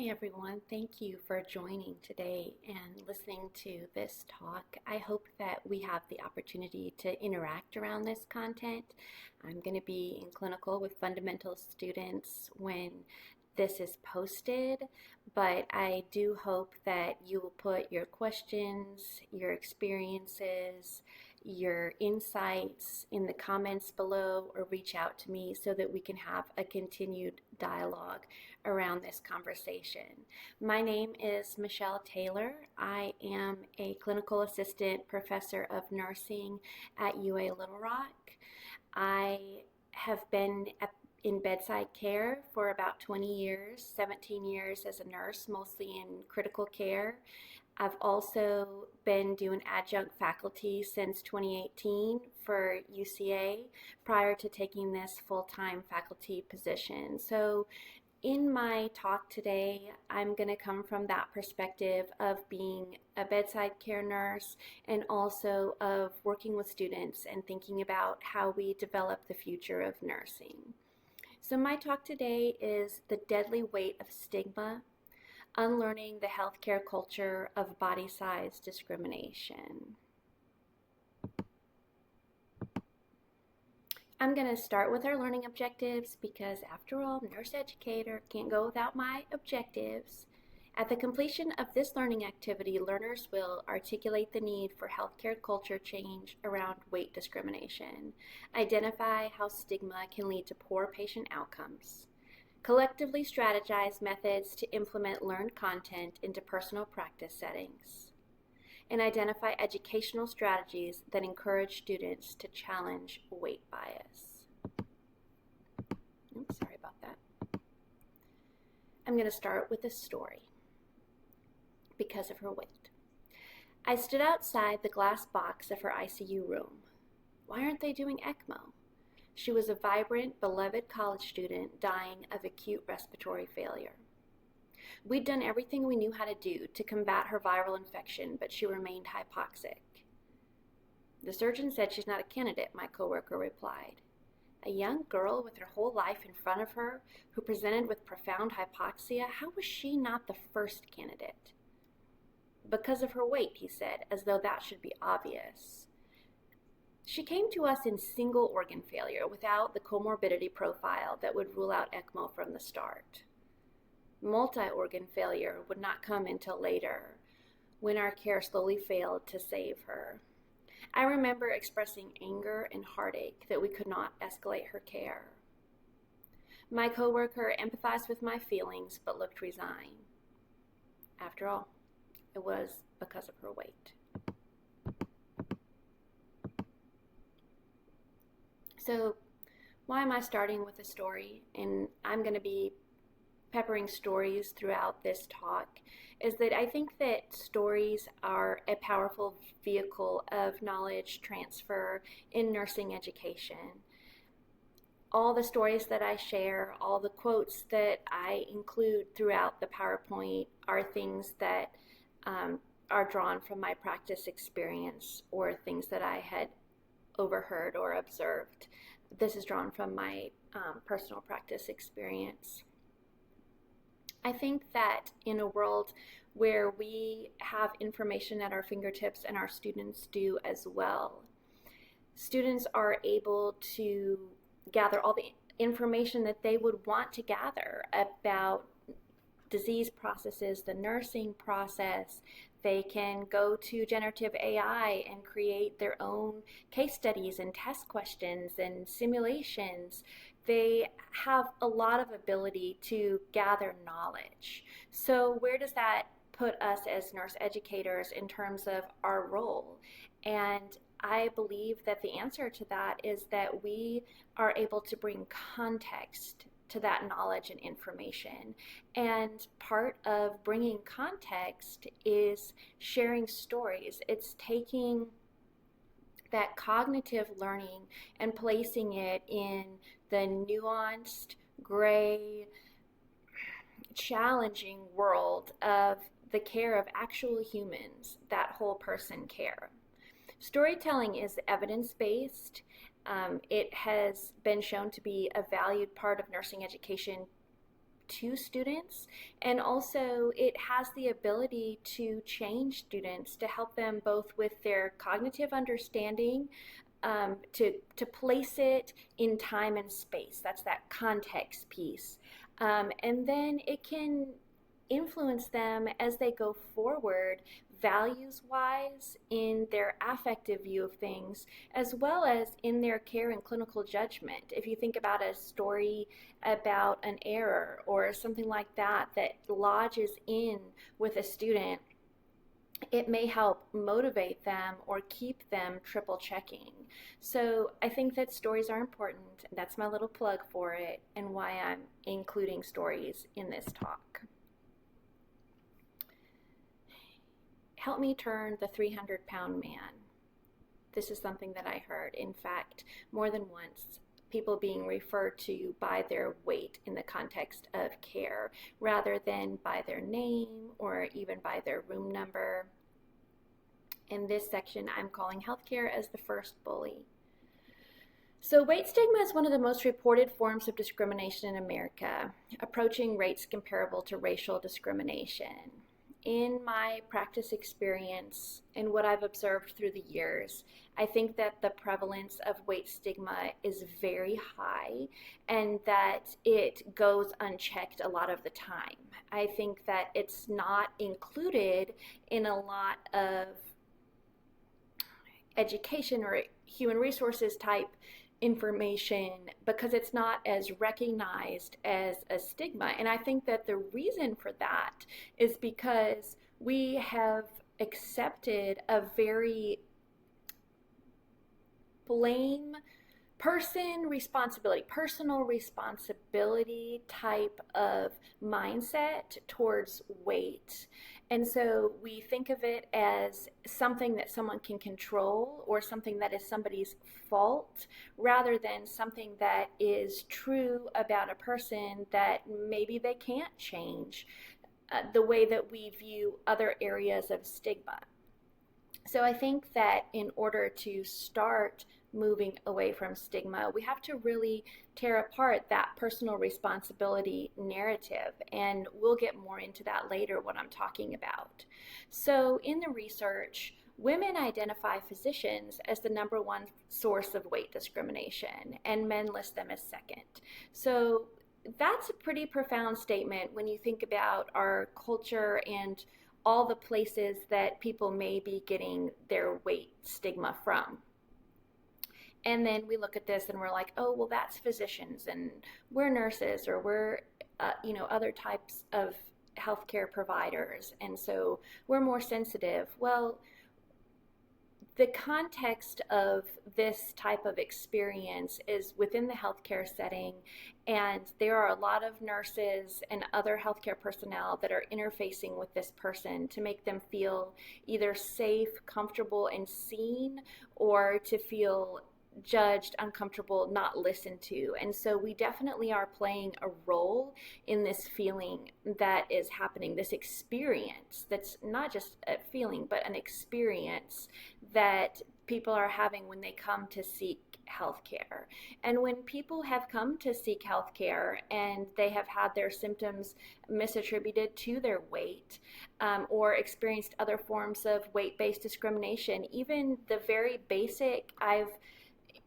Hi everyone, thank you for joining today and listening to this talk. I hope that we have the opportunity to interact around this content. I'm going to be in clinical with fundamental students when this is posted, but I do hope that you will put your questions, your experiences, your insights in the comments below or reach out to me so that we can have a continued dialogue around this conversation. My name is Michelle Taylor. I am a clinical assistant professor of nursing at UA Little Rock. I have been in bedside care for about 20 years, 17 years as a nurse, mostly in critical care. I've also been doing adjunct faculty since 2018 for UCA prior to taking this full-time faculty position. So in my talk today, I'm going to come from that perspective of being a bedside care nurse and also of working with students and thinking about how we develop the future of nursing. So my talk today is the deadly weight of stigma, unlearning the healthcare culture of body size discrimination. I'm going to start with our learning objectives because after all, nurse educator can't go without my objectives. At the completion of this learning activity, learners will articulate the need for healthcare culture change around weight discrimination, identify how stigma can lead to poor patient outcomes, collectively strategize methods to implement learned content into personal practice settings, and identify educational strategies that encourage students to challenge weight bias. Oops, sorry about that. I'm going to start with a story because of her weight. I stood outside the glass box of her ICU room. Why aren't they doing ECMO? She was a vibrant, beloved college student dying of acute respiratory failure. We'd done everything we knew how to do to combat her viral infection, but she remained hypoxic. The surgeon said she's not a candidate, my coworker replied. A young girl with her whole life in front of her who presented with profound hypoxia, how was she not the first candidate? Because of her weight, he said, as though that should be obvious. She came to us in single organ failure without the comorbidity profile that would rule out ECMO from the start. Multi-organ failure would not come until later, when our care slowly failed to save her. I remember expressing anger and heartache that we could not escalate her care. My coworker empathized with my feelings but looked resigned. After all, it was because of her weight. So why am I starting with a story? And I'm going to be peppering stories throughout this talk, is that I think that stories are a powerful vehicle of knowledge transfer in nursing education. All the stories that I share, all the quotes that I include throughout the PowerPoint are things that are drawn from my practice experience or things that I had overheard or observed. This is drawn from my personal practice experience. I think that in a world where we have information at our fingertips and our students do as well, students are able to gather all the information that they would want to gather about disease processes, the nursing process. They can go to generative AI and create their own case studies and test questions and simulations. They have a lot of ability to gather knowledge. So where does that put us as nurse educators in terms of our role? And I believe that the answer to that is that we are able to bring context to that knowledge and information. And part of bringing context is sharing stories. It's taking that cognitive learning and placing it in the nuanced, gray, challenging world of the care of actual humans, that whole person care. Storytelling is it has been shown to be a valued part of nursing education to students, and also it has the ability to change students, to help them both with their cognitive understanding, to place it in time and space. That's that context piece. And then it can influence them as they go forward, values wise, in their affective view of things, as well as in their care and clinical judgment. If you think about a story about an error or something like that that lodges in with a student, it may help motivate them or keep them triple checking. So I think that stories are important. That's my little plug for it and why I'm including stories in this talk. Help me turn the 300-pound man. This is something that I heard, in fact, more than once. People being referred to by their weight in the context of care rather than by their name or even by their room number. In this section, I'm calling healthcare as the first bully. So weight stigma is one of the most reported forms of discrimination in America, approaching rates comparable to racial discrimination. In my practice experience and what I've observed through the years, I think that the prevalence of weight stigma is very high and that it goes unchecked a lot of the time. I think that it's not included in a lot of education or human resources type information because it's not as recognized as a stigma. And I think that the reason for that is because we have accepted a very blame personal responsibility type of mindset towards weight. And so we think of it as something that someone can control or something that is somebody's fault rather than something that is true about a person that maybe they can't change, the way that we view other areas of stigma. So I think that in order to start moving away from stigma, we have to really tear apart that personal responsibility narrative, and we'll get more into that later what I'm talking about. So in the research, women identify physicians as the number one source of weight discrimination, and men list them as second. So that's a pretty profound statement when you think about our culture and all the places that people may be getting their weight stigma from. And then we look at this and we're like, oh, well, that's physicians and we're nurses or we're, other types of healthcare providers. And so we're more sensitive. Well, the context of this type of experience is within the healthcare setting, and there are a lot of nurses and other healthcare personnel that are interfacing with this person to make them feel either safe, comfortable, and seen, or to feel judged, uncomfortable, not listened to. And so we definitely are playing a role in this feeling that is happening, this experience that's not just a feeling, but an experience that people are having when they come to seek healthcare. And when people have come to seek healthcare and they have had their symptoms misattributed to their weight, or experienced other forms of weight-based discrimination, even the very basic, I've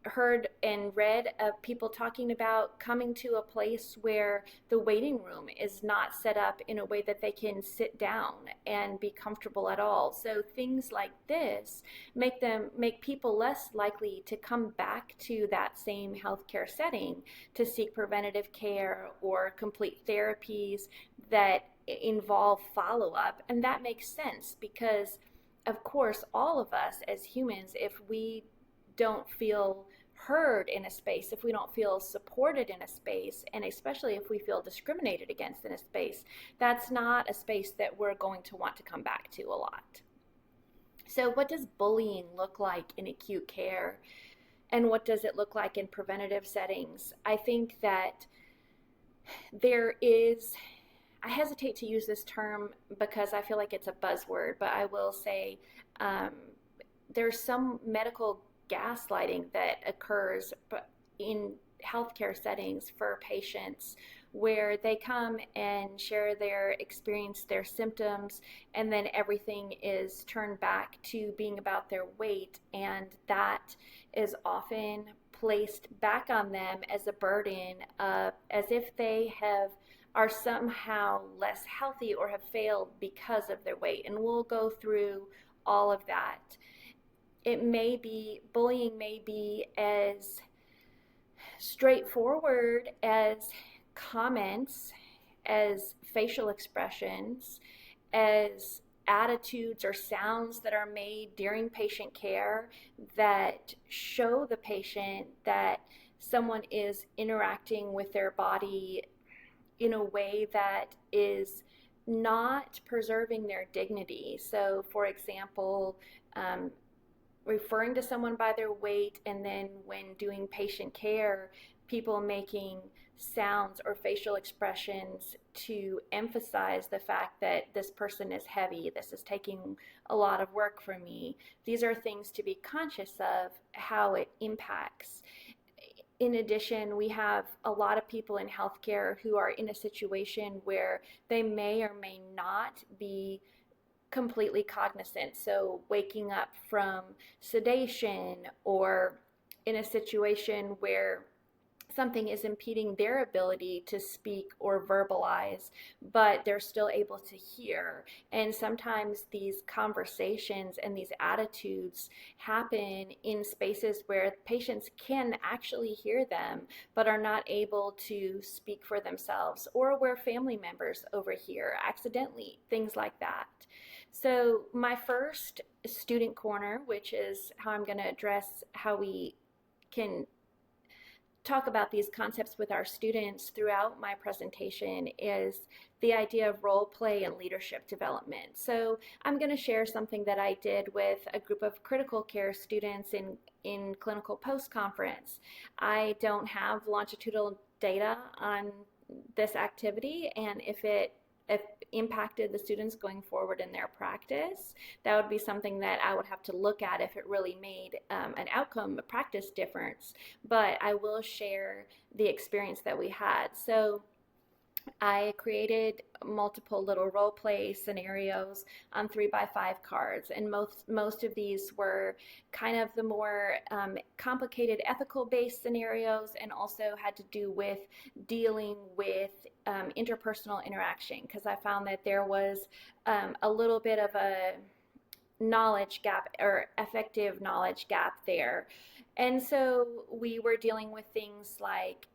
heard and read of people talking about coming to a place where the waiting room is not set up in a way that they can sit down and be comfortable at all. So things like this make people less likely to come back to that same healthcare setting to seek preventative care or complete therapies that involve follow-up. And that makes sense because, of course, all of us as humans, if we don't feel heard in a space, if we don't feel supported in a space, and especially if we feel discriminated against in a space, that's not a space that we're going to want to come back to a lot. So what does bullying look like in acute care? And what does it look like in preventative settings? I think that there is, I hesitate to use this term because I feel like it's a buzzword, but I will say there's some medical gaslighting that occurs in healthcare settings for patients where they come and share their experience, their symptoms, and then everything is turned back to being about their weight, and that is often placed back on them as a burden, as if they are somehow less healthy or have failed because of their weight. And we'll go through all of that. Bullying may be as straightforward as comments, as facial expressions, as attitudes or sounds that are made during patient care that show the patient that someone is interacting with their body in a way that is not preserving their dignity. So, for example, referring to someone by their weight, and then when doing patient care, people making sounds or facial expressions to emphasize the fact that this person is heavy, this is taking a lot of work for me. These are things to be conscious of how it impacts. In addition, we have a lot of people in healthcare who are in a situation where they may or may not be completely cognizant. So waking up from sedation, or in a situation where something is impeding their ability to speak or verbalize, but they're still able to hear. And sometimes these conversations and these attitudes happen in spaces where patients can actually hear them, but are not able to speak for themselves, or where family members overhear accidentally, things like that. So my first student corner, which is how I'm going to address how we can talk about these concepts with our students throughout my presentation, is the idea of role play and leadership development. So I'm going to share something that I did with a group of critical care students in clinical post-conference. I don't have longitudinal data on this activity, and if it impacted the students going forward in their practice, that would be something that I would have to look at if it really made an outcome, a practice difference. But I will share the experience that we had. So I created multiple little role play scenarios on 3x5 cards, and most of these were kind of the more complicated ethical based scenarios, and also had to do with dealing with interpersonal interaction, because I found that there was a little bit of a knowledge gap, or effective knowledge gap there. And so we were dealing with things like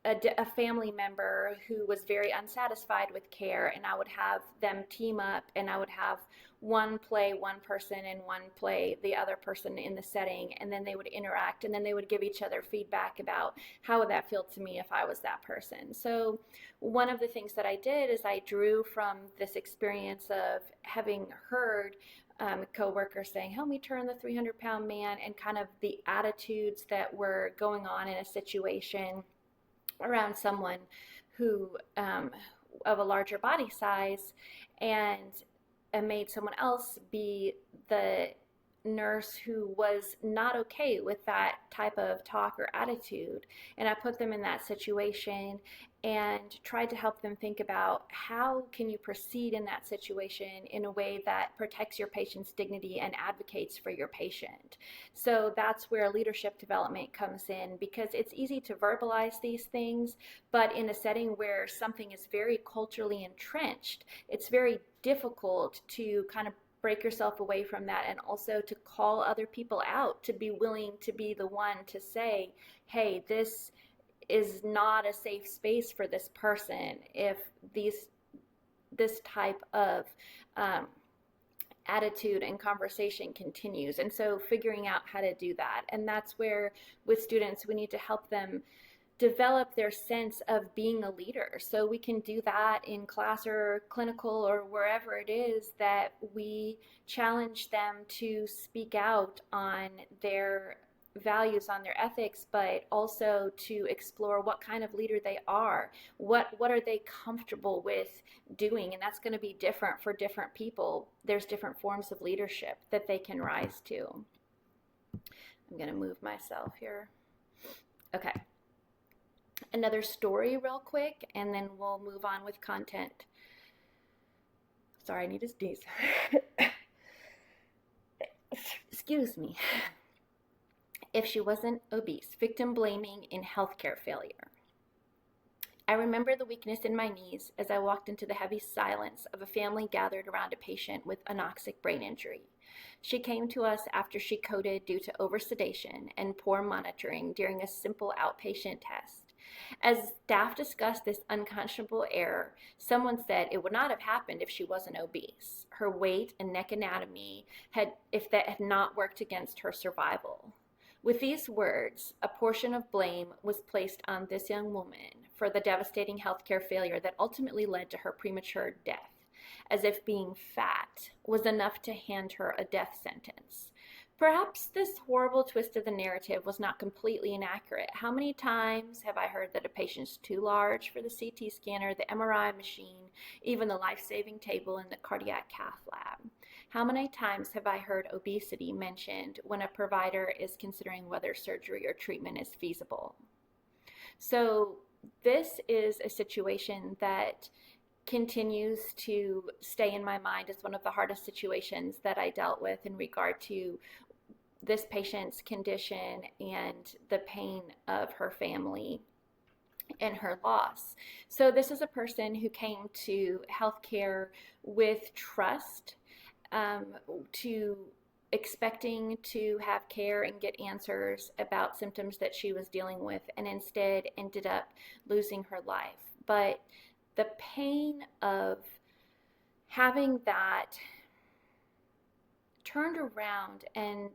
a family member who was very unsatisfied with care, and I would have them team up, and I would have one play one person and one play the other person in the setting, and then they would interact, and then they would give each other feedback about how would that feel to me if I was that person. So one of the things that I did is I drew from this experience of having heard coworkers saying, help me turn the 300-pound man, and kind of the attitudes that were going on in a situation around someone who of a larger body size, and made someone else be the nurse who was not okay with that type of talk or attitude. And I put them in that situation and tried to help them think about how can you proceed in that situation in a way that protects your patient's dignity and advocates for your patient. So that's where leadership development comes in, because it's easy to verbalize these things, but in a setting where something is very culturally entrenched, it's very difficult to kind of break yourself away from that, and also to call other people out, to be willing to be the one to say, hey, this is not a safe space for this person if this type of attitude and conversation continues. And so figuring out how to do that. And that's where with students we need to help them develop their sense of being a leader. So we can do that in class or clinical or wherever it is that we challenge them to speak out on their values, on their ethics, but also to explore what kind of leader they are. What are they comfortable with doing? And that's going to be different for different people. There's different forms of leadership that they can rise to. I'm going to move myself here. Okay. another story real quick, and then we'll move on with content. Sorry, I need to sneeze. Excuse me. If she wasn't obese, victim blaming in healthcare failure. I remember the weakness in my knees as I walked into the heavy silence of a family gathered around a patient with anoxic brain injury. She came to us after she coded due to oversedation and poor monitoring during a simple outpatient test. As staff discussed this unconscionable error, someone said it would not have happened if she wasn't obese. Her weight and neck anatomy if that had not worked against her survival. With these words, a portion of blame was placed on this young woman for the devastating healthcare failure that ultimately led to her premature death, as if being fat was enough to hand her a death sentence. Perhaps this horrible twist of the narrative was not completely inaccurate. How many times have I heard that a patient's too large for the CT scanner, the MRI machine, even the life-saving table in the cardiac cath lab? How many times have I heard obesity mentioned when a provider is considering whether surgery or treatment is feasible? So this is a situation that continues to stay in my mind as one of the hardest situations that I dealt with in regard to this patient's condition and the pain of her family and her loss. So this is a person who came to healthcare with trust, to expecting to have care and get answers about symptoms that she was dealing with, and instead ended up losing her life. But the pain of having that turned around and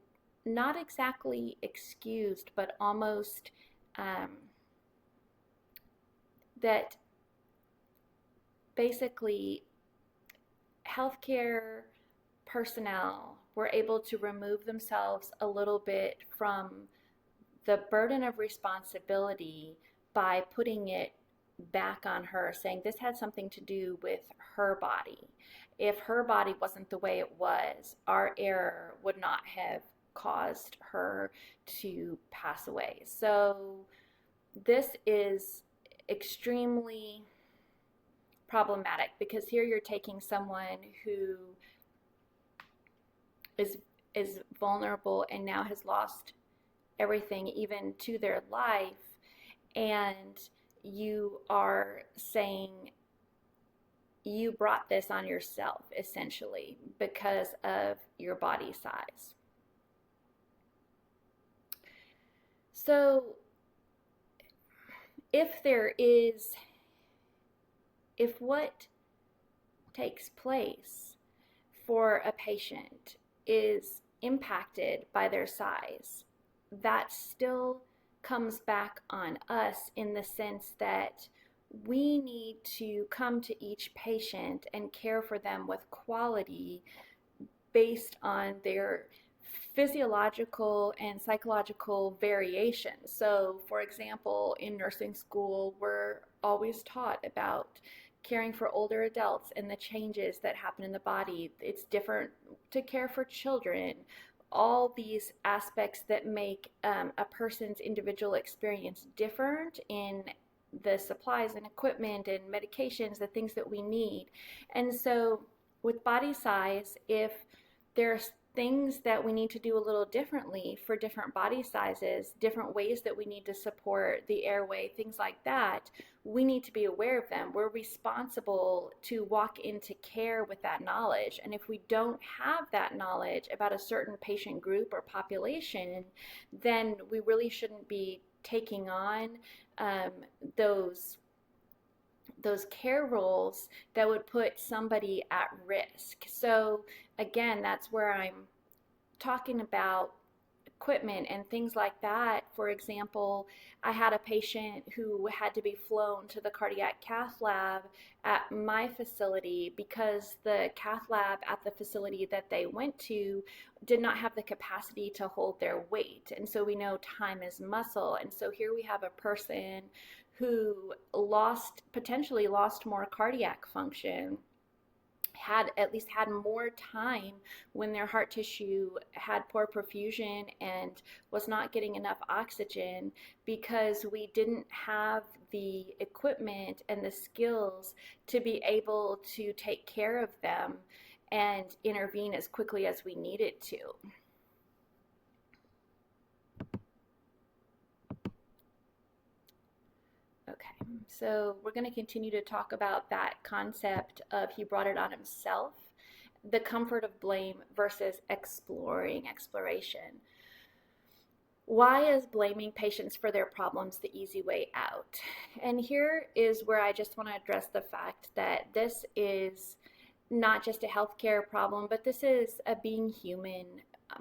not exactly excused, but almost that basically healthcare personnel were able to remove themselves a little bit from the burden of responsibility by putting it back on her, saying this had something to do with her body. If her body wasn't the way it was, our error would not have caused her to pass away. So this is extremely problematic, because here you're taking someone who is vulnerable and now has lost everything, even to their life, and you are saying you brought this on yourself essentially because of your body size. So if what takes place for a patient is impacted by their size, that still comes back on us in the sense that we need to come to each patient and care for them with quality based on their physiological and psychological variations. So, for example, in nursing school, we're always taught about caring for older adults and the changes that happen in the body. It's different to care for children. All these aspects that make a person's individual experience different in the supplies and equipment and medications, the things that we need. And so with body size, if there's things that we need to do a little differently for different body sizes, different ways that we need to support the airway, things like that, we need to be aware of them. We're responsible to walk into care with that knowledge. And if we don't have that knowledge about a certain patient group or population, then we really shouldn't be taking on those care roles that would put somebody at risk. So again, that's where I'm talking about equipment and things like that. For example, I had a patient who had to be flown to the cardiac cath lab at my facility because the cath lab at the facility that they went to did not have the capacity to hold their weight. And so we know time is muscle. And so here we have a person who potentially lost more cardiac function had at least had more time when their heart tissue had poor perfusion and was not getting enough oxygen because we didn't have the equipment and the skills to be able to take care of them and intervene as quickly as we needed to. Okay, so we're going to continue to talk about that concept of he brought it on himself, the comfort of blame versus exploration. Why is blaming patients for their problems the easy way out? And here is where I just want to address the fact that this is not just a healthcare problem, but this is a being human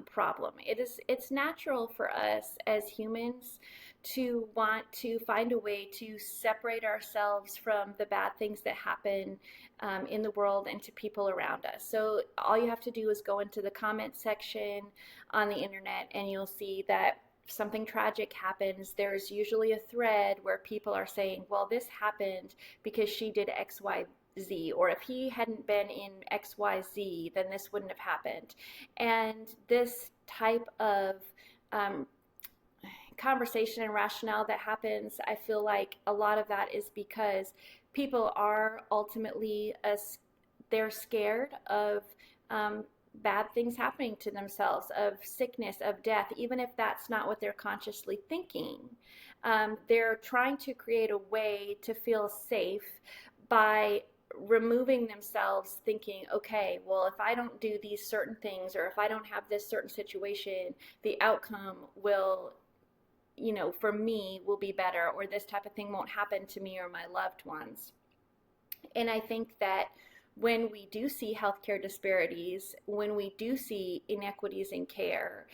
problem. It's natural for us as humans to want to find a way to separate ourselves from the bad things that happen in the world and to people around us. So all you have to do is go into the comment section on the internet and you'll see that something tragic happens. There's usually a thread where people are saying, well, this happened because she did X, Y, Z, or if he hadn't been in XYZ, then this wouldn't have happened. And this type of conversation and rationale that happens, I feel like a lot of that is because people are ultimately, they're scared of bad things happening to themselves, of sickness, of death, even if that's not what they're consciously thinking. They're trying to create a way to feel safe by removing themselves, thinking, okay, well, if I don't do these certain things or if I don't have this certain situation, the outcome will, for me will be better, or this type of thing won't happen to me or my loved ones. And I think that when we do see healthcare disparities, when we do see inequities in care,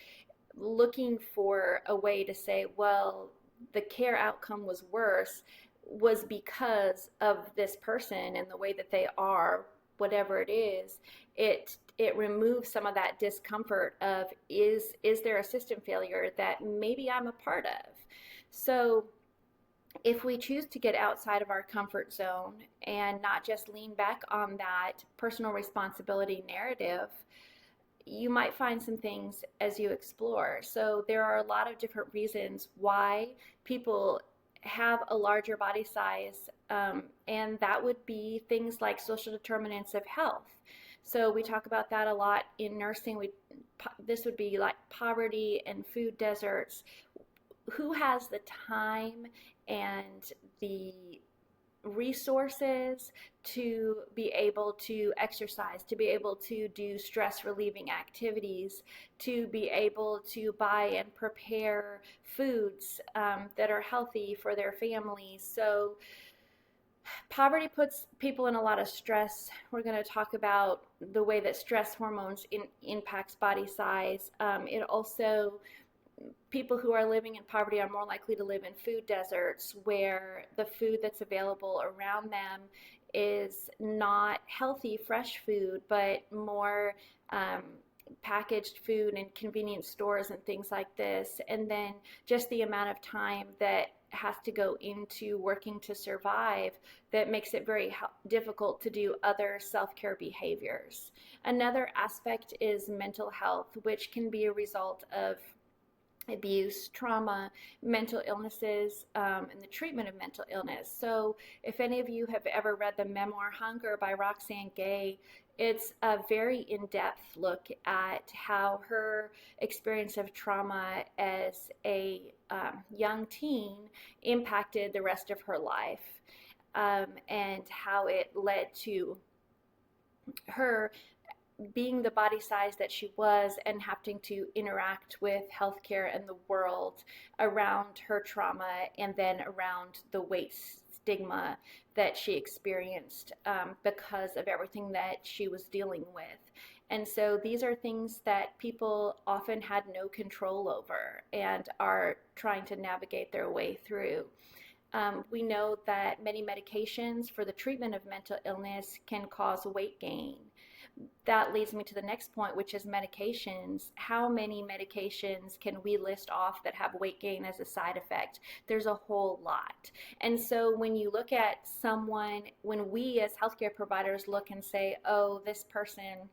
looking for a way to say, well, the care outcome was worse was because of this person and the way that they are, whatever it is, it removes some of that discomfort of is there a system failure that maybe I'm a part of. So if we choose to get outside of our comfort zone and not just lean back on that personal responsibility narrative, you might find some things as you explore. So there are a lot of different reasons why people have a larger body size, and that would be things like social determinants of health. So we talk about that a lot in nursing. This would be like poverty and food deserts. Who has the time and the resources to be able to exercise, to be able to do stress relieving activities, to be able to buy and prepare foods that are healthy for their families? So poverty puts people in a lot of stress. We're going to talk about the way that stress hormones impacts body size. It also, people who are living in poverty are more likely to live in food deserts where the food that's available around them is not healthy, fresh food, but more packaged food in convenience stores and things like this. And then just the amount of time that has to go into working to survive that makes it very difficult to do other self-care behaviors. Another aspect is mental health, which can be a result of abuse, trauma, mental illnesses, and the treatment of mental illness. So if any of you have ever read the memoir Hunger by Roxane Gay, it's a very in-depth look at how her experience of trauma as a young teen impacted the rest of her life, and how it led to her being the body size that she was and having to interact with healthcare and the world around her trauma, and then around the weight stigma that she experienced because of everything that she was dealing with. And so these are things that people often had no control over and are trying to navigate their way through. We know that many medications for the treatment of mental illness can cause weight gain, that leads me to the next point, which is medications. How many medications can we list off that have weight gain as a side effect? There's a whole lot. And so when you look at someone, when we as healthcare providers look and say, oh, this person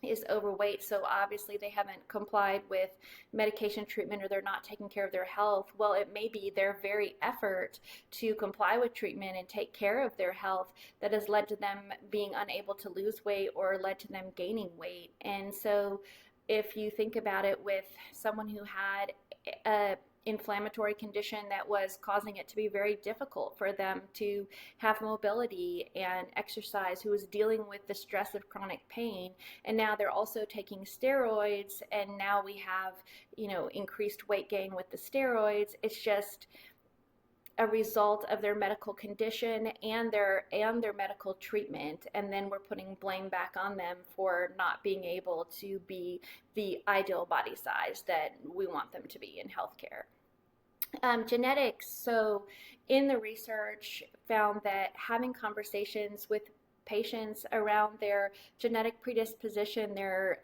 is overweight, so obviously they haven't complied with medication treatment or they're not taking care of their health. Well, it may be their very effort to comply with treatment and take care of their health that has led to them being unable to lose weight or led to them gaining weight. And so if you think about it, with someone who had a inflammatory condition that was causing it to be very difficult for them to have mobility and exercise, who was dealing with the stress of chronic pain, and now they're also taking steroids, and now we have, increased weight gain with the steroids. It's just a result of their medical condition and their medical treatment, and then we're putting blame back on them for not being able to be the ideal body size that we want them to be in healthcare. Genetics. So in the research found that having conversations with patients around their genetic predisposition, their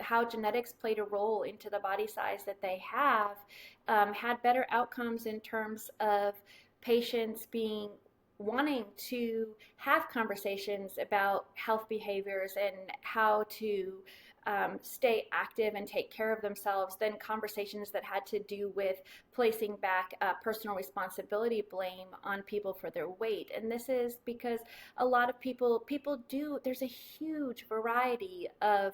how genetics played a role into the body size that they have, had better outcomes in terms of patients wanting to have conversations about health behaviors and how to stay active and take care of themselves than conversations that had to do with placing back personal responsibility blame on people for their weight. And this is because a lot of people do, there's a huge variety of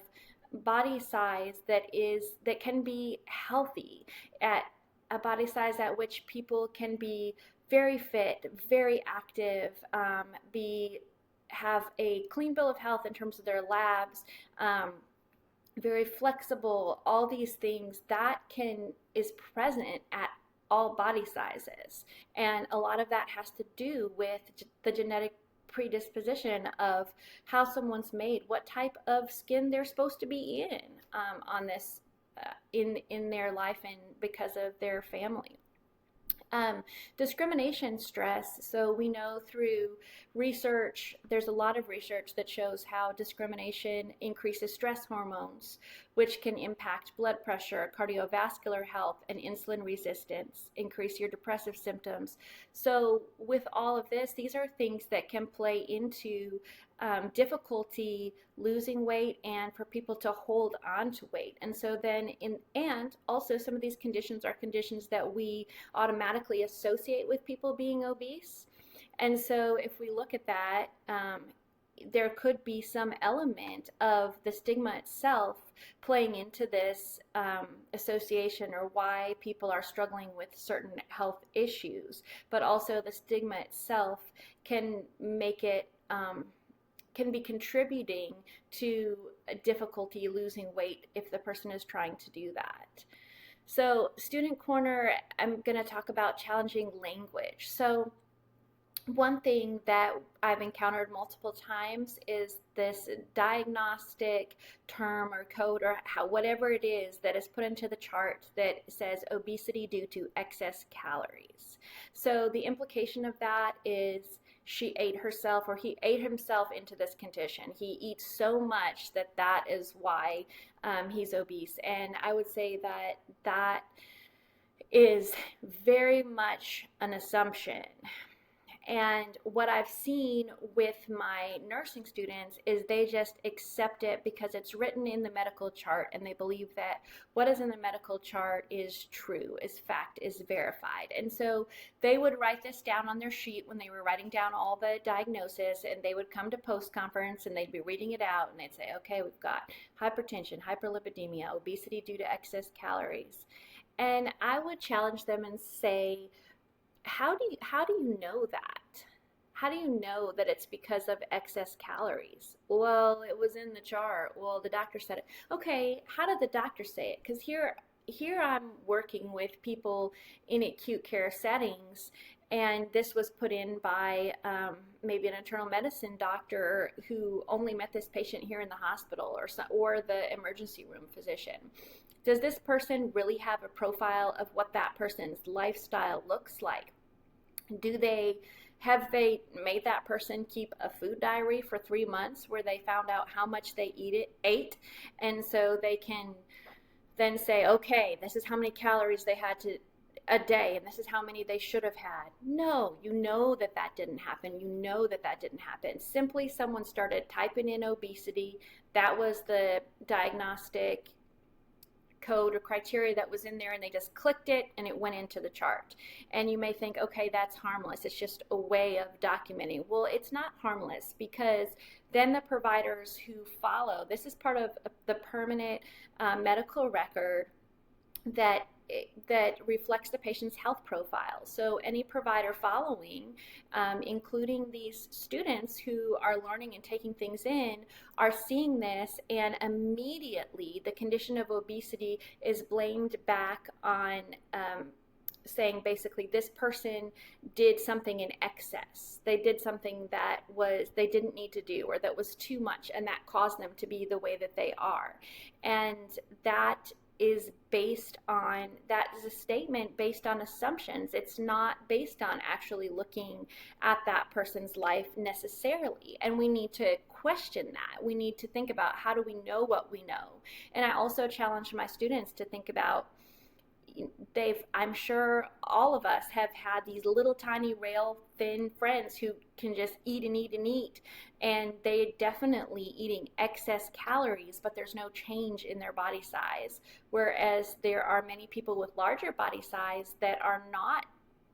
body size that can be healthy, at a body size at which people can be very fit, very active, have a clean bill of health in terms of their labs, very flexible, all these things that is present at all body sizes. And a lot of that has to do with the genetic predisposition of how someone's made, what type of skin they're supposed to be in on this in their life and because of their family. Discrimination stress. So we know through research, there's a lot of research that shows how discrimination increases stress hormones, which can impact blood pressure, cardiovascular health, and insulin resistance, increase your depressive symptoms. So with all of this, these are things that can play into difficulty losing weight and for people to hold on to weight. And so then and also some of these conditions are conditions that we automatically associate with people being obese. And so if we look at that, there could be some element of the stigma itself playing into this association, or why people are struggling with certain health issues. But also the stigma itself can make it can be contributing to a difficulty losing weight if the person is trying to do that. So Student Corner, I'm going to talk about challenging language. So one thing that I've encountered multiple times is this diagnostic term or code or whatever it is that is put into the chart that says obesity due to excess calories. So the implication of that is she ate herself, or he ate himself into this condition. He eats so much that is why he's obese. And I would say that is very much an assumption. And what I've seen with my nursing students is they just accept it because it's written in the medical chart, and they believe that what is in the medical chart is true, is fact, is verified. And so they would write this down on their sheet when they were writing down all the diagnosis, and they would come to post-conference and they'd be reading it out, and they'd say, okay, we've got hypertension, hyperlipidemia, obesity due to excess calories. And I would challenge them and say, how do you know that? How do you know that it's because of excess calories? Well, it was in the chart. Well, the doctor said it. Okay, how did the doctor say it? Because here I'm working with people in acute care settings, and this was put in by maybe an internal medicine doctor who only met this patient here in the hospital, or the emergency room physician. Does this person really have a profile of what that person's lifestyle looks like? Do they Have they made that person keep a food diary for 3 months where they found out how much they ate, and so they can then say, okay, this is how many calories they had to a day, and this is how many they should have had? No, you know that that didn't happen. You know that that didn't happen. Simply someone started typing in obesity. That was the diagnostic code or criteria that was in there, and they just clicked it and it went into the chart. And you may think, okay, that's harmless. It's just a way of documenting. Well, it's not harmless, because then the providers who follow, this is part of the permanent medical record that reflects the patient's health profile. So any provider following, including these students who are learning and taking things in, are seeing this, and immediately the condition of obesity is blamed back on saying basically this person did something in excess. They did something that they didn't need to do, or that was too much, and that caused them to be the way that they are. And that is a statement based on assumptions. It's not based on actually looking at that person's life necessarily. And we need to question that. We need to think about, how do we know what we know? And I also challenge my students to think about, I'm sure all of us have had these little tiny rail thin friends who can just eat and eat and eat, and they're definitely eating excess calories, but there's no change in their body size. Whereas there are many people with larger body size that are not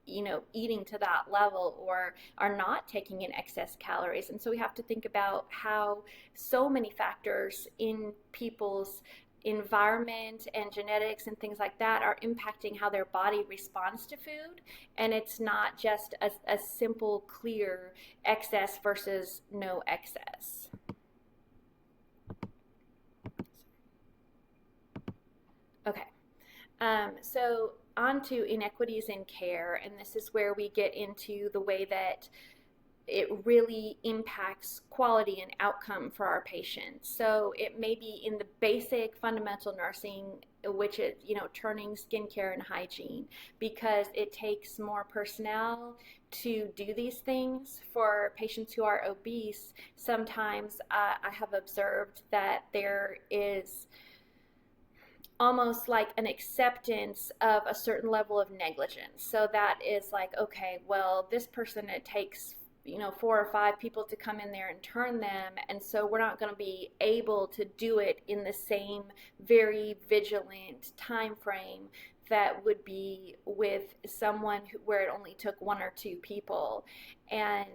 eating to that level, or are not taking in excess calories. And so we have to think about how so many factors in people's environment and genetics and things like that are impacting how their body responds to food. And it's not just a simple, clear excess versus no excess. Okay, so on to inequities in care, and this is where we get into the way that it really impacts quality and outcome for our patients. So it may be in the basic fundamental nursing, which is, turning skincare and hygiene, because it takes more personnel to do these things. For patients who are obese, sometimes I have observed that there is almost like an acceptance of a certain level of negligence. So that is like, okay, well, this person, it takes 4 or 5 people to come in there and turn them, and so we're not going to be able to do it in the same very vigilant time frame that would be with someone where it only took 1 or 2 people. And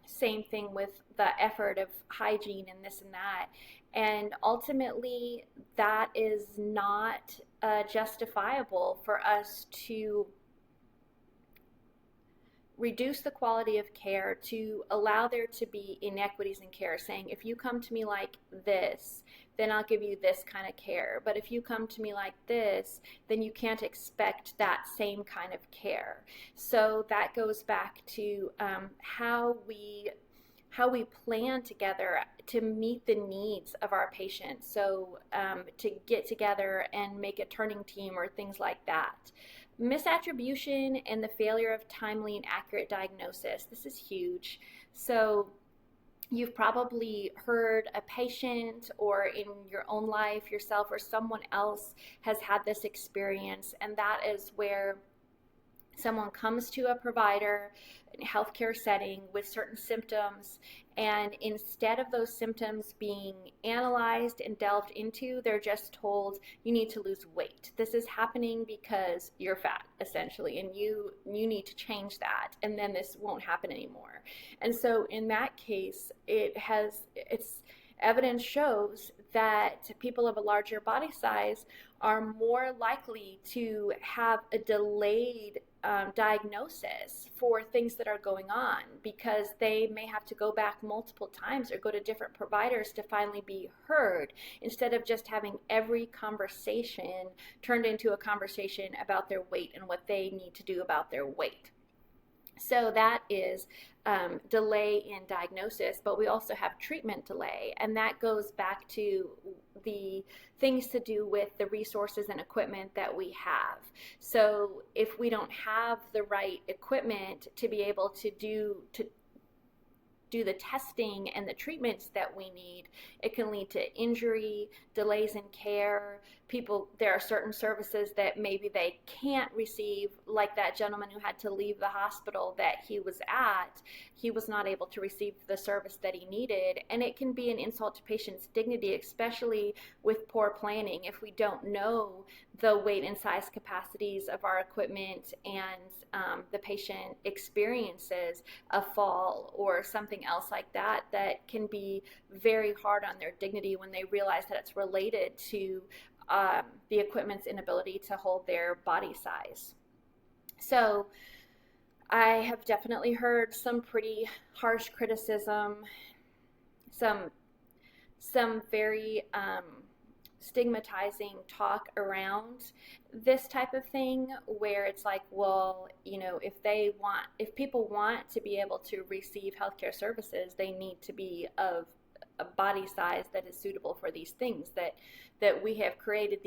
same thing with the effort of hygiene and this and that. And ultimately, that is not justifiable for us to reduce the quality of care, to allow there to be inequities in care, saying, if you come to me like this, then I'll give you this kind of care. But if you come to me like this, then you can't expect that same kind of care. So that goes back to how we plan together to meet the needs of our patients. So to get together and make a turning team or things like that. Misattribution and the failure of timely and accurate diagnosis. This is huge. So you've probably heard a patient, or in your own life, yourself or someone else has had this experience, and that is where someone comes to a provider in a healthcare setting with certain symptoms, and instead of those symptoms being analyzed and delved into, they're just told, you need to lose weight. This is happening because you're fat, essentially, and you need to change that, and then this won't happen anymore. And so in that case, evidence shows that people of a larger body size are more likely to have a delayed diagnosis for things that are going on, because they may have to go back multiple times or go to different providers to finally be heard, instead of just having every conversation turned into a conversation about their weight and what they need to do about their weight. So that is delay in diagnosis, but we also have treatment delay, and that goes back to the things to do with the resources and equipment that we have. So if we don't have the right equipment to be able to do the testing and the treatments that we need, it can lead to injury, delays in care. There are certain services that maybe they can't receive, like that gentleman who had to leave the hospital that he was at. He was not able to receive the service that he needed, and it can be an insult to patients' dignity, especially with poor planning. If we don't know the weight and size capacities of our equipment and the patient experiences a fall or something else like that, that can be very hard on their dignity when they realize that it's related to the equipment's inability to hold their body size. So I have definitely heard some pretty harsh criticism, some very stigmatizing talk around this type of thing, where it's like, well, if people want to be able to receive healthcare services, they need to be of a body size that is suitable for these things that we have created.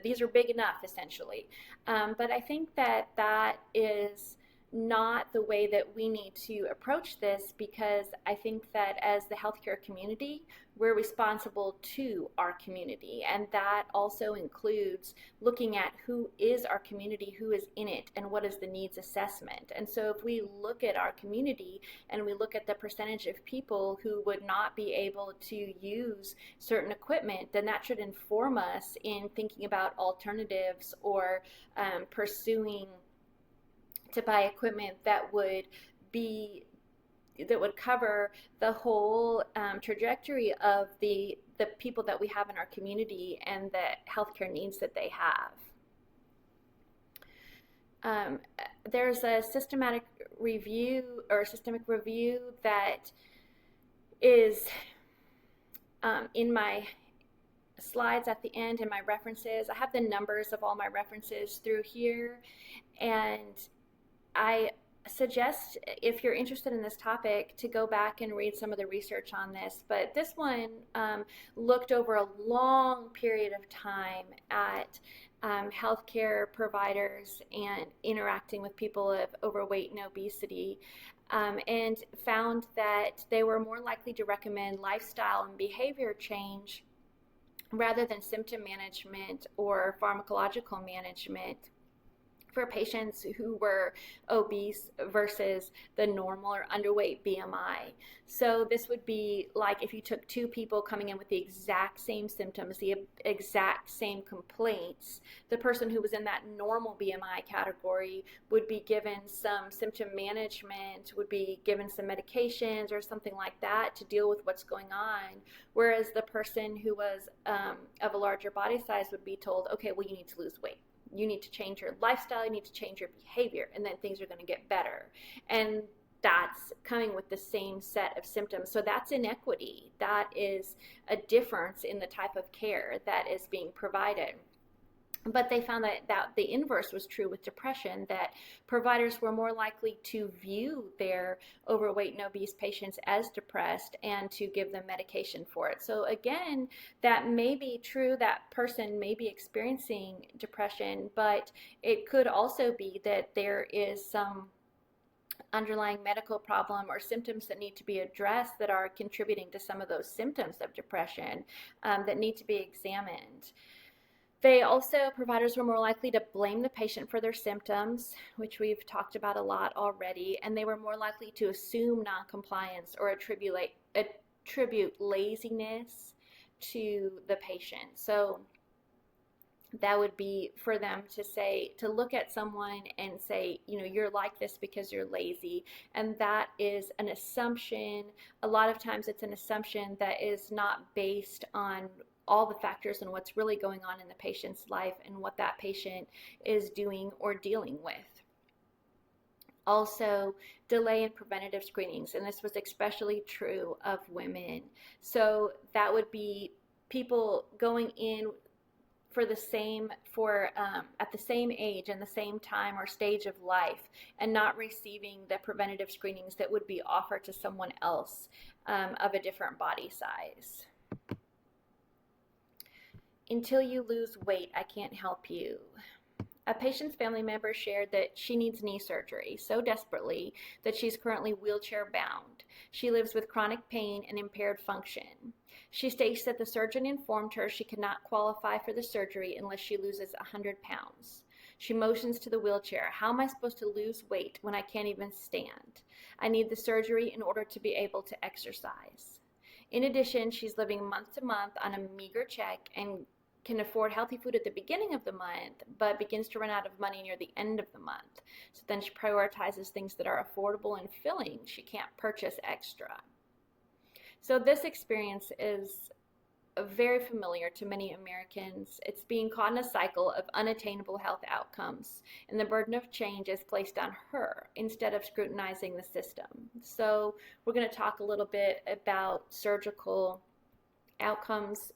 These are big enough, essentially. But I think that is not the way that we need to approach this, because I think that as the healthcare community, we're responsible to our community, and that also includes looking at who is our community, who is in it, and what is the needs assessment. And so if we look at our community and we look at the percentage of people who would not be able to use certain equipment, then that should inform us in thinking about alternatives or pursuing to buy equipment that would cover the whole trajectory of the people that we have in our community and the healthcare needs that they have. There's a systemic review that is in my slides at the end, in my references. I have the numbers of all my references through here, and I suggest, if you're interested in this topic, to go back and read some of the research on this. But this one looked over a long period of time at healthcare providers and interacting with people of overweight and obesity, and found that they were more likely to recommend lifestyle and behavior change rather than symptom management or pharmacological management for patients who were obese versus the normal or underweight BMI. So this would be like if you took two people coming in with the exact same symptoms, the exact same complaints, the person who was in that normal BMI category would be given some symptom management, would be given some medications or something like that to deal with what's going on, whereas the person who was of a larger body size would be told, okay, well, you need to lose weight. You need to change your lifestyle, you need to change your behavior, and then things are going to get better. And that's coming with the same set of symptoms. So that's inequity. That is a difference in the type of care that is being provided. But they found that the inverse was true with depression, that providers were more likely to view their overweight and obese patients as depressed and to give them medication for it. So again, that may be true, that person may be experiencing depression, but it could also be that there is some underlying medical problem or symptoms that need to be addressed that are contributing to some of those symptoms of depression that need to be examined. Providers were more likely to blame the patient for their symptoms, which we've talked about a lot already, and they were more likely to assume noncompliance or attribute laziness to the patient. So that would be for them to look at someone and say, you're like this because you're lazy. And that is an assumption. A lot of times it's an assumption that is not based on all the factors and what's really going on in the patient's life and what that patient is doing or dealing with. Also, delay in preventative screenings, and this was especially true of women. So that would be people going in at the same age and the same time or stage of life and not receiving the preventative screenings that would be offered to someone else of a different body size. Until you lose weight, I can't help you. A patient's family member shared that she needs knee surgery so desperately that she's currently wheelchair bound. She lives with chronic pain and impaired function. She states that the surgeon informed her she could not qualify for the surgery unless she loses 100 pounds. She motions to the wheelchair. How am I supposed to lose weight when I can't even stand? I need the surgery in order to be able to exercise. In addition, she's living month to month on a meager check and can afford healthy food at the beginning of the month, but begins to run out of money near the end of the month. So then she prioritizes things that are affordable and filling. She can't purchase extra. So this experience is very familiar to many Americans. It's being caught in a cycle of unattainable health outcomes, and the burden of change is placed on her instead of scrutinizing the system. So we're going to talk a little bit about surgical outcomes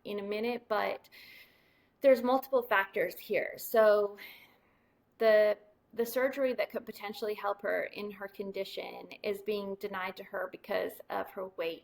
in a minute, but there's multiple factors here. So the surgery that could potentially help her in her condition is being denied to her because of her weight.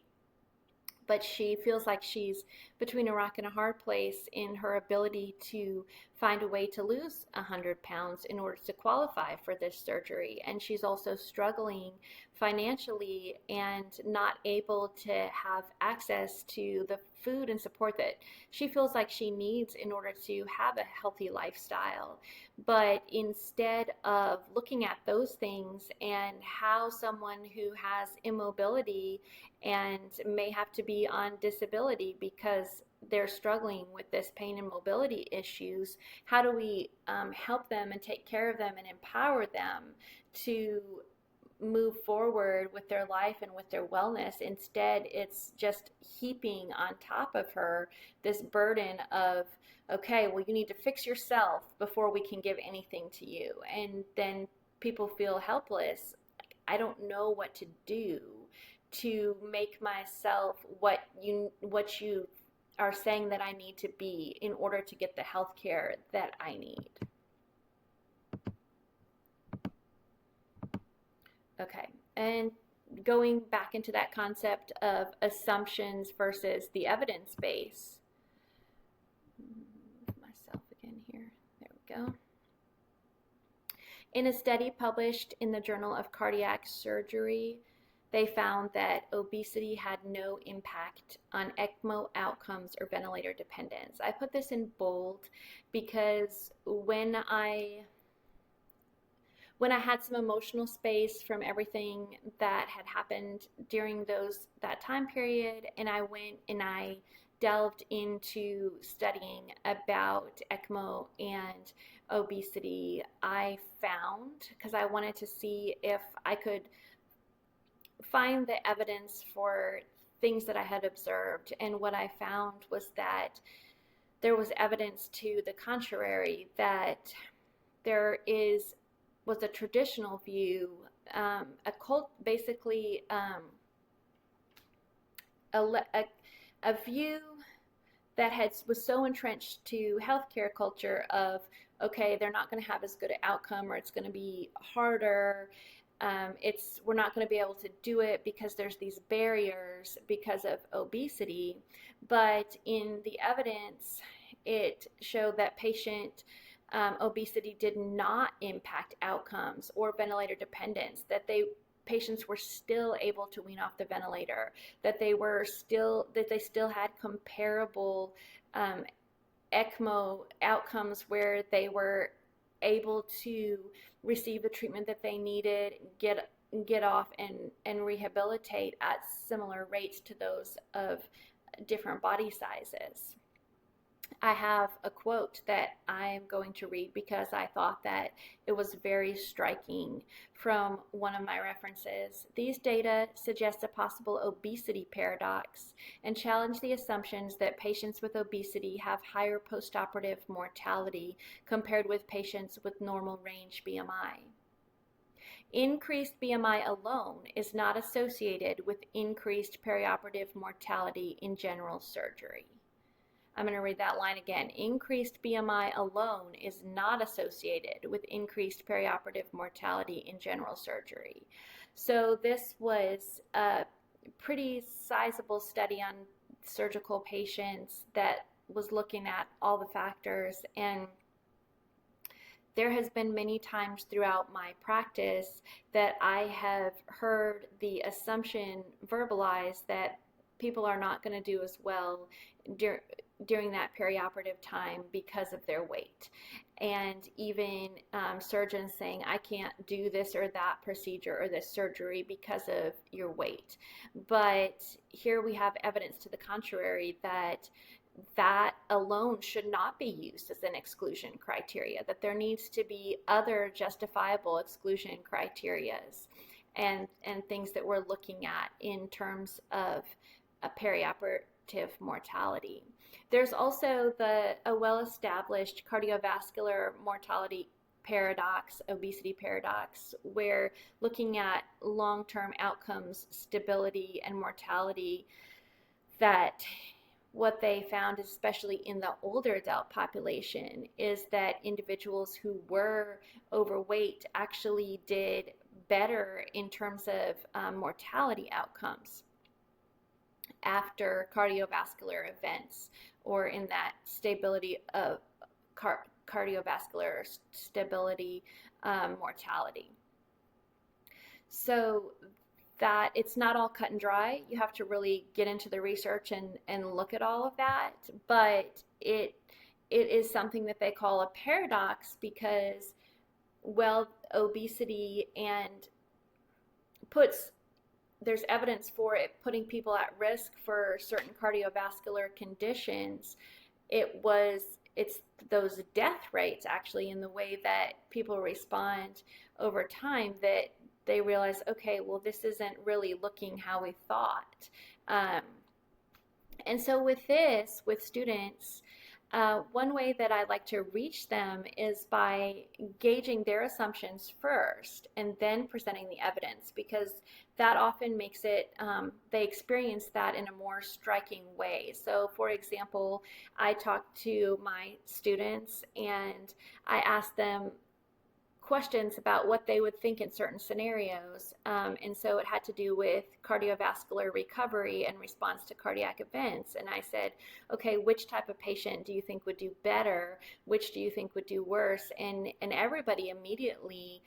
But she feels like she's between a rock and a hard place in her ability to find a way to lose 100 pounds in order to qualify for this surgery. And she's also struggling financially and not able to have access to the food and support that she feels like she needs in order to have a healthy lifestyle. But instead of looking at those things and how someone who has immobility and may have to be on disability because they're struggling with this pain and mobility issues, how do we help them and take care of them and empower them to move forward with their life and with their wellness? Instead, it's just heaping on top of her this burden of, okay, well, you need to fix yourself before we can give anything to you. And then people feel helpless. I don't know what to do to make myself what you are saying that I need to be in order to get the health care that I need. Okay, and going back into that concept of assumptions versus the evidence base. Myself again here. There we go. In a study published in the Journal of Cardiac Surgery, they found that obesity had no impact on ECMO outcomes or ventilator dependence. I put this in bold because when I had some emotional space from everything that had happened during that time period, and I went and I delved into studying about ECMO and obesity, I found, because I wanted to see if I could find the evidence for things that I had observed, and what I found was that there was evidence to the contrary, that there was a traditional view, a cult, basically a view that was so entrenched to healthcare culture of, okay, they're not going to have as good an outcome, or it's going to be harder. We're not going to be able to do it because there's these barriers because of obesity. But in the evidence, it showed that patient obesity did not impact outcomes or ventilator dependence, that patients were still able to wean off the ventilator, that they still had comparable ECMO outcomes where they were able to receive the treatment that they needed, get off and rehabilitate at similar rates to those of different body sizes. I have a quote that I'm going to read because I thought that it was very striking from one of my references. These data suggest a possible obesity paradox and challenge the assumptions that patients with obesity have higher postoperative mortality compared with patients with normal range BMI. Increased BMI alone is not associated with increased perioperative mortality in general surgery. I'm going to read that line again. Increased BMI alone is not associated with increased perioperative mortality in general surgery. So this was a pretty sizable study on surgical patients that was looking at all the factors, and there has been many times throughout my practice that I have heard the assumption verbalized that people are not going to do as well during that perioperative time because of their weight. And even surgeons saying, I can't do this or that procedure or this surgery because of your weight. But here we have evidence to the contrary that that alone should not be used as an exclusion criteria, that there needs to be other justifiable exclusion criterias and things that we're looking at in terms of a perioperative mortality. There's also a well-established cardiovascular mortality paradox, obesity paradox, where looking at long-term outcomes, stability, and mortality, that what they found, especially in the older adult population, is that individuals who were overweight actually did better in terms of mortality outcomes after cardiovascular events, or in that stability of cardiovascular stability mortality. So that it's not all cut and dry. You have to really get into the research and look at all of that. But it is something that they call a paradox because, well, obesity and there's evidence for it putting people at risk for certain cardiovascular conditions. It's those death rates actually in the way that people respond over time that they realize, okay, well, this isn't really looking how we thought. And so with students, one way that I like to reach them is by gauging their assumptions first and then presenting the evidence, because that often makes it, they experience that in a more striking way. So for example, I talk to my students and I ask them questions about what they would think in certain scenarios. And so it had to do with cardiovascular recovery and response to cardiac events. And I said, okay, which type of patient do you think would do better? Which do you think would do worse? And everybody immediately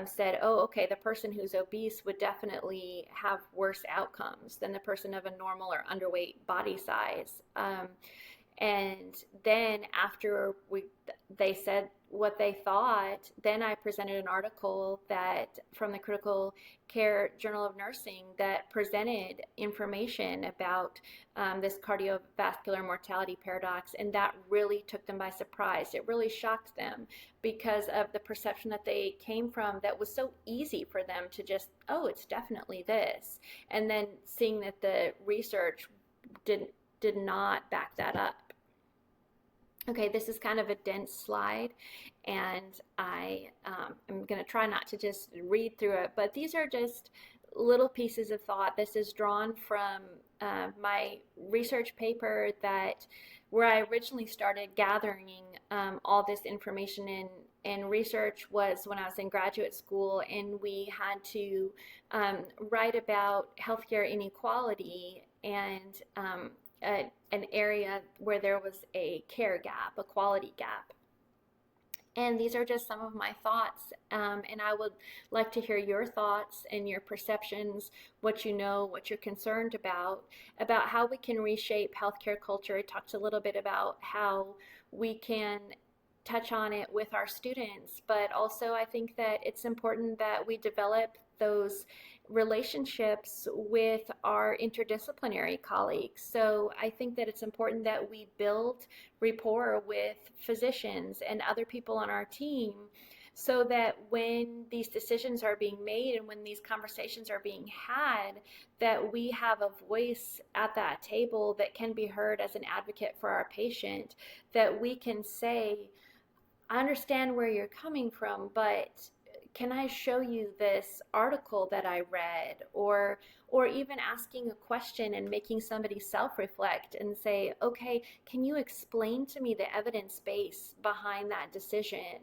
said, oh, okay, the person who's obese would definitely have worse outcomes than the person of a normal or underweight body size. And then after they said what they thought, then I presented an article that from the Critical Care Journal of Nursing that presented information about this cardiovascular mortality paradox, and that really took them by surprise. It really shocked them because of the perception that they came from that was so easy for them to just, oh, it's definitely this. And then seeing that the research did not back that up. Okay, this is kind of a dense slide, and I am going to try not to just read through it, but these are just little pieces of thought. This is drawn from my research paper where I originally started gathering all this information and research was when I was in graduate school, and we had to write about healthcare inequality and an area where there was a care gap, a quality gap. And these are just some of my thoughts, and I would like to hear your thoughts and your perceptions, what you know, what you're concerned about how we can reshape healthcare culture. I talked a little bit about how we can touch on it with our students, but also I think that it's important that we develop those relationships with our interdisciplinary colleagues. So I think that it's important that we build rapport with physicians and other people on our team so that when these decisions are being made and when these conversations are being had, that we have a voice at that table that can be heard as an advocate for our patient, that we can say, I understand where you're coming from, but can I show you this article that I read? Or even asking a question and making somebody self-reflect and say, okay, can you explain to me the evidence base behind that decision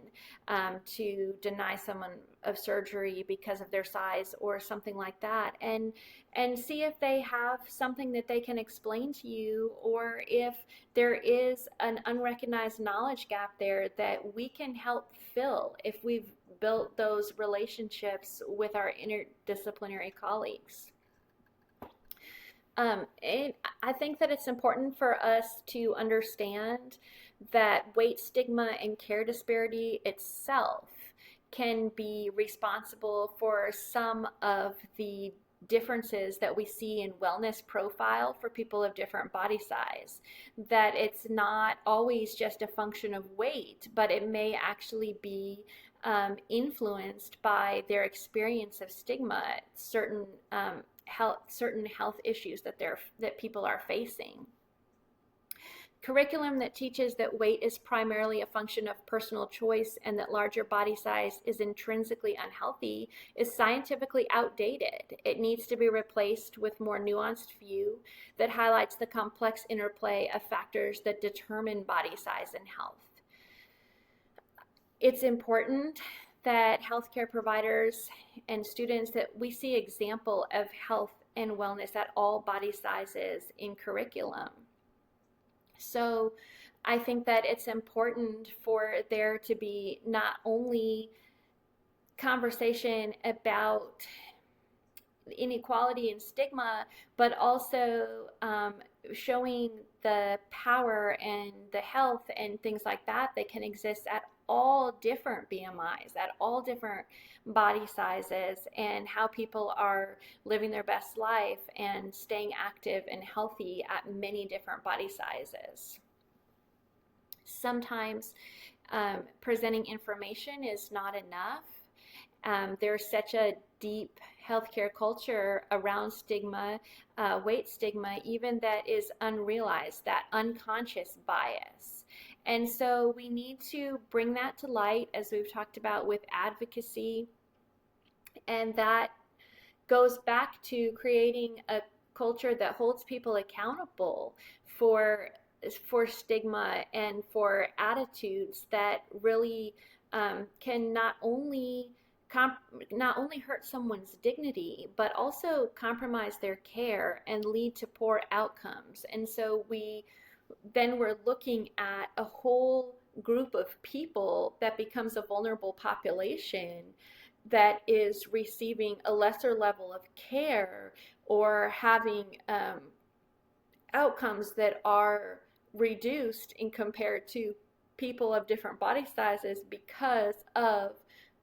to deny someone of surgery because of their size or something like that? And see if they have something that they can explain to you, or if there is an unrecognized knowledge gap there that we can help fill if we've built those relationships with our interdisciplinary colleagues. And I think that it's important for us to understand that weight stigma and care disparity itself can be responsible for some of the differences that we see in wellness profile for people of different body size. That it's not always just a function of weight, but it may actually be influenced by their experience of stigma, certain health issues that people are facing. Curriculum that teaches that weight is primarily a function of personal choice and that larger body size is intrinsically unhealthy is scientifically outdated. It needs to be replaced with a more nuanced view that highlights the complex interplay of factors that determine body size and health. It's important that healthcare providers and students, that we see example of health and wellness at all body sizes in curriculum. So I think that it's important for there to be not only conversation about inequality and stigma, but also showing the power and the health and things like that that can exist at all different BMIs, at all different body sizes, and how people are living their best life and staying active and healthy at many different body sizes. Sometimes presenting information is not enough. There's such a deep healthcare culture around stigma, weight stigma, even that is unrealized, that unconscious bias. And so we need to bring that to light, as we've talked about with advocacy, and that goes back to creating a culture that holds people accountable for stigma and for attitudes that really can not only hurt someone's dignity, but also compromise their care and lead to poor outcomes. And so we're looking at a whole group of people that becomes a vulnerable population that is receiving a lesser level of care or having outcomes that are reduced in compared to people of different body sizes because of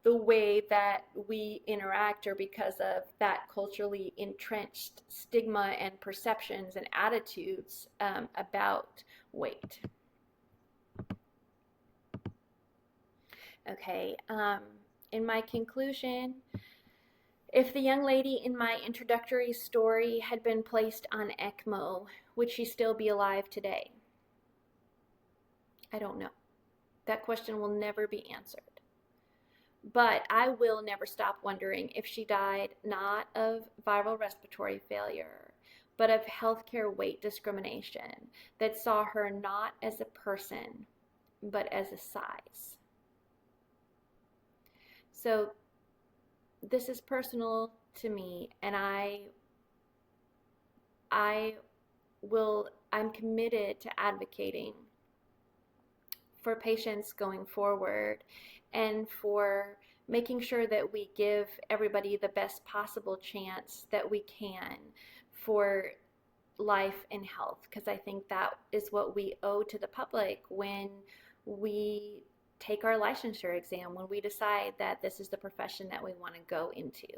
the way that we interact, or because of that culturally entrenched stigma and perceptions and attitudes about weight. Okay, in my conclusion, if the young lady in my introductory story had been placed on ECMO, would she still be alive today? I don't know. That question will never be answered. But I will never stop wondering if she died not of viral respiratory failure, but of healthcare weight discrimination that saw her not as a person, but as a size. So this is personal to me, and I'm committed to advocating for patients going forward, and for making sure that we give everybody the best possible chance that we can for life and health, because I think that is what we owe to the public when we take our licensure exam, when we decide that this is the profession that we want to go into.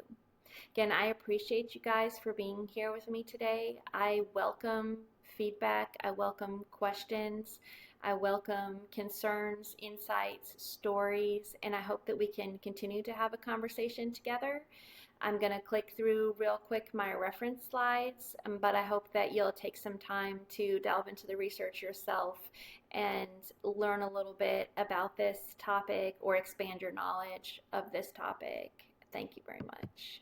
Again, I appreciate you guys for being here with me today. I welcome feedback. I welcome questions. I welcome concerns, insights, stories, and I hope that we can continue to have a conversation together. I'm going to click through real quick my reference slides, but I hope that you'll take some time to delve into the research yourself and learn a little bit about this topic or expand your knowledge of this topic. Thank you very much.